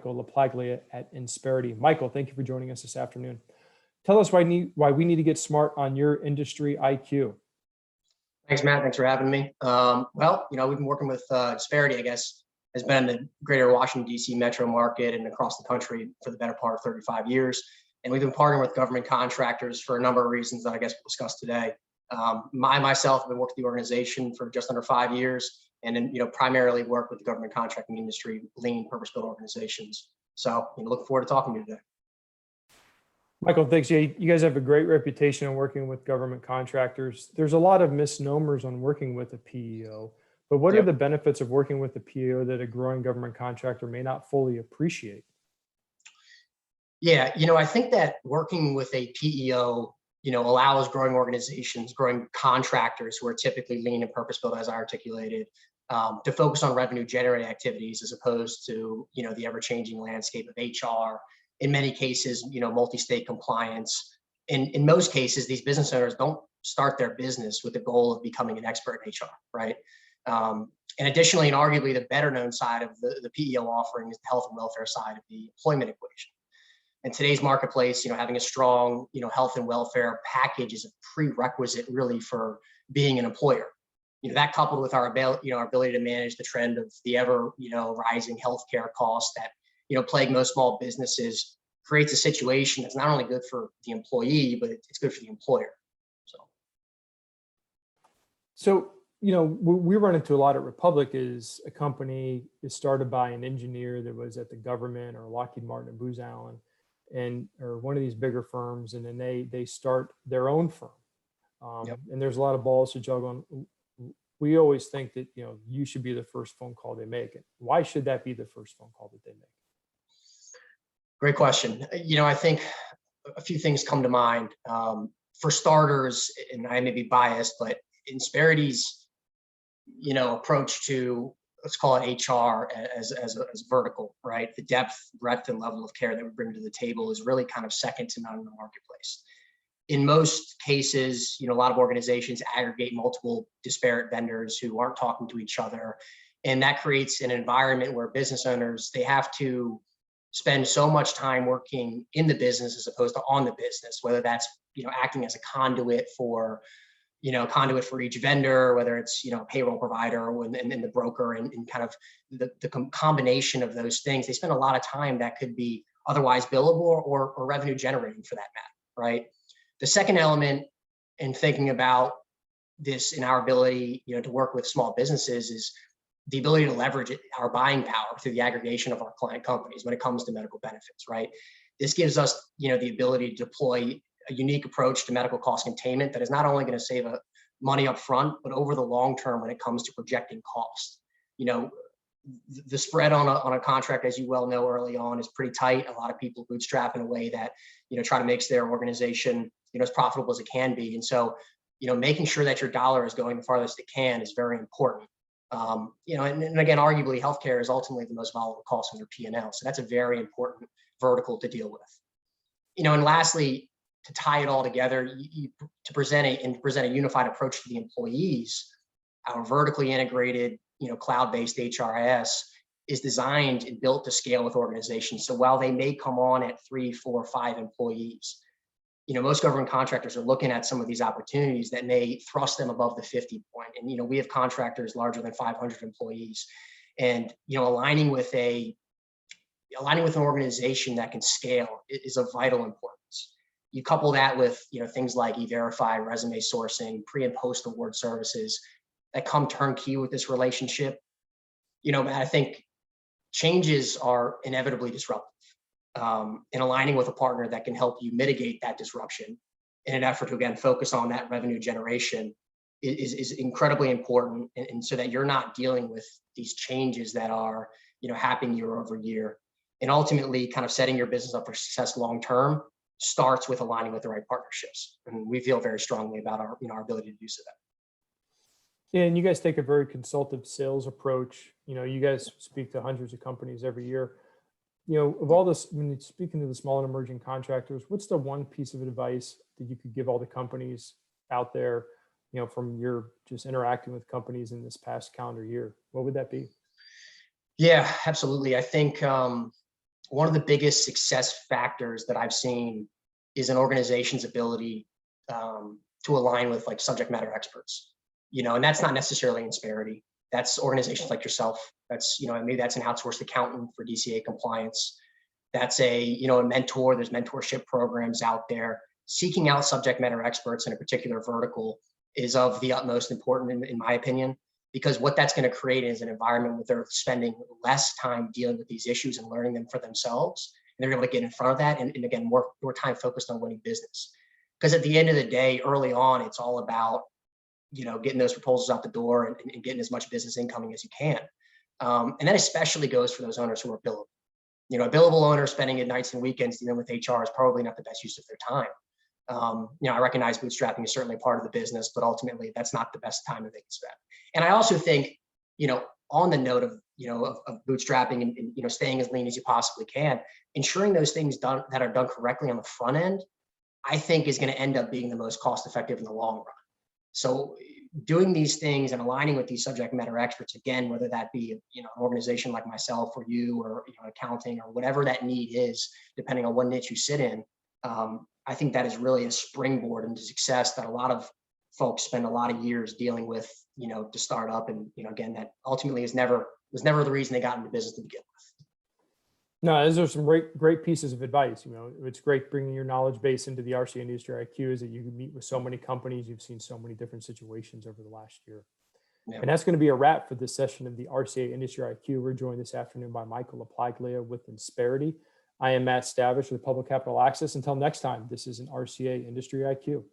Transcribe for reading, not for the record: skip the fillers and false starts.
Michael LaPlaglia at Insperity. Michael, thank you for joining us this afternoon. Tell us why we need to get smart on your industry IQ. Thanks, Matt. Thanks for having me. We've been working with Insperity, I guess, has been in the greater Washington, D.C. metro market and across the country for the better part of 35 years. And we've been partnering with government contractors for a number of reasons that I guess we'll discuss today. Myself have been working with the organization for just under 5 years, and then primarily work with the government contracting industry, lean, purpose-built organizations. So looking forward to talking to you today. Michael, thanks. Yeah, you guys have a great reputation in working with government contractors. There's a lot of misnomers on working with a PEO, but what are the benefits of working with a PEO that a growing government contractor may not fully appreciate? Yeah, I think that working with a PEO, allows growing organizations, growing contractors who are typically lean and purpose-built, as I articulated, to focus on revenue generating activities as opposed to, the ever-changing landscape of HR. In many cases, multi-state compliance. In most cases, these business owners don't start their business with the goal of becoming an expert in HR, right? And additionally, and arguably the better known side of the PEO offering is the health and welfare side of the employment equation. In today's marketplace, having a strong, health and welfare package is a prerequisite really for being an employer. That coupled with our ability to manage the trend of the ever, rising healthcare costs that plague most small businesses creates a situation that's not only good for the employee, but it's good for the employer. So, we run into a lot at Republic is a company is started by an engineer that was at the government or Lockheed Martin or Booz Allen or one of these bigger firms, and then they start their own firm. And there's a lot of balls to juggle on. We always think that, you should be the first phone call they make. Why should that be the first phone call that they make? Great question. I think a few things come to mind. For starters, and I may be biased, but Insperity's, approach to, let's call it HR as vertical, right? The depth, breadth, and level of care that we bring to the table is really kind of second to none in the marketplace. In most cases, a lot of organizations aggregate multiple disparate vendors who aren't talking to each other. And that creates an environment where business owners, they have to spend so much time working in the business as opposed to on the business, whether that's, acting as a conduit for each vendor, whether it's, payroll provider and the broker and kind of the combination of those things. They spend a lot of time that could be otherwise billable or revenue generating for that matter, right? The second element in thinking about this in our ability, to work with small businesses is the ability to leverage our buying power through the aggregation of our client companies when it comes to medical benefits, right? This gives us, the ability to deploy a unique approach to medical cost containment that is not only going to save money up front, but over the long term when it comes to projecting cost. The spread on a contract, as you well know early on, is pretty tight. A lot of people bootstrap in a way that, try to make their organization, as profitable as it can be. And so, making sure that your dollar is going the farthest it can is very important. And again, arguably healthcare is ultimately the most volatile cost on your P&L. So that's a very important vertical to deal with. And lastly, to tie it all together, to present a unified approach to the employees, our vertically integrated, cloud-based HRIS is designed and built to scale with organizations. So while they may come on at 3, 4, 5 employees, most government contractors are looking at some of these opportunities that may thrust them above the 50 point. And, we have contractors larger than 500 employees, and, aligning with an organization that can scale is of vital importance. You couple that with, things like E-Verify, resume sourcing, pre and post award services that come turnkey with this relationship. I think changes are inevitably disruptive. And aligning with a partner that can help you mitigate that disruption in an effort to, again, focus on that revenue generation is incredibly important. And so that you're not dealing with these changes that are, happening year over year. And ultimately kind of setting your business up for success long-term starts with aligning with the right partnerships. And we feel very strongly about our, our ability to do so. Yeah, and you guys take a very consultative sales approach. You guys speak to hundreds of companies every year. Of all this, when you're speaking to the small and emerging contractors, what's the one piece of advice that you could give all the companies out there, from your just interacting with companies in this past calendar year? What would that be? Yeah, absolutely. I think one of the biggest success factors that I've seen is an organization's ability to align with like subject matter experts, and that's not necessarily Insperity. That's organizations like yourself. That's, maybe that's an outsourced accountant for DCA compliance. That's a mentor. There's mentorship programs out there. Seeking out subject matter experts in a particular vertical is of the utmost importance in my opinion, because what that's going to create is an environment where they're spending less time dealing with these issues and learning them for themselves. And they're able to get in front of that. And again, more time focused on winning business. Because at the end of the day, early on, it's all about, getting those proposals out the door and getting as much business incoming as you can. And that especially goes for those owners who are billable. A billable owner spending at nights and weekends dealing with HR is probably not the best use of their time. I recognize bootstrapping is certainly part of the business, but ultimately that's not the best time that they can spend. And I also think, on the note of, of bootstrapping and staying as lean as you possibly can, ensuring those things that are done correctly on the front end, I think is going to end up being the most cost effective in the long run. So doing these things and aligning with these subject matter experts, again, whether that be, an organization like myself or you or, accounting or whatever that need is, depending on what niche you sit in, I think that is really a springboard into success that a lot of folks spend a lot of years dealing with, to start up. And, again, that ultimately was never the reason they got into business to begin with. No, those are some great pieces of advice. It's great bringing your knowledge base into the RCA Industry IQ is that you can meet with so many companies. You've seen so many different situations over the last year. Yeah. And that's going to be a wrap for this session of the RCA Industry IQ. We're joined this afternoon by Michael LaPaglia with Insperity. I am Matt Stavish with Public Capital Access. Until next time, this is an RCA Industry IQ.